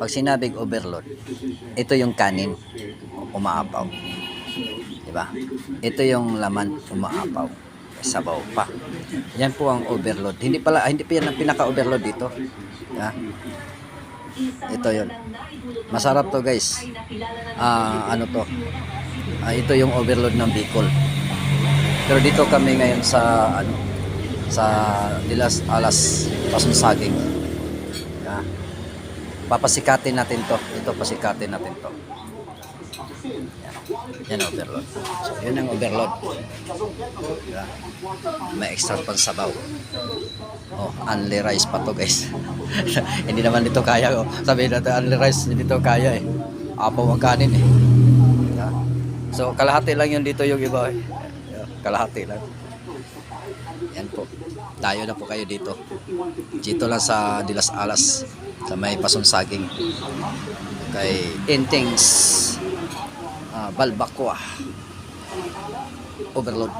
pag sinabing overload, ito yung kanin, umaapaw. Diba? Ito yung laman, umaapaw. May sabaw pa. Yan po ang overload. Hindi pa yan ang pinaka-overload dito. Diba? Ito yun. Masarap to guys. Ano to? Ito yung overload ng Bicol. Pero dito kami ngayon sa sa Dilas Alas Pasunsaging. Yeah. Papasikatin natin to. Ito pasikatin natin to. Yan overload. So yun ang overload. Yeah. May extra pang sabaw. Oh, only rice pa to guys. Hindi naman dito kaya. Oh. Sabihin natin only rice, hindi dito kaya eh. Apaw ang kanin eh. Yeah. So kalahati lang yun dito yung iba eh. Kalahati lang. Yan po. Tayo na po kayo dito. Dito lang sa Dilas Alas. Sa may Pasunsaging. Kay Intings Balbakwa. Overload.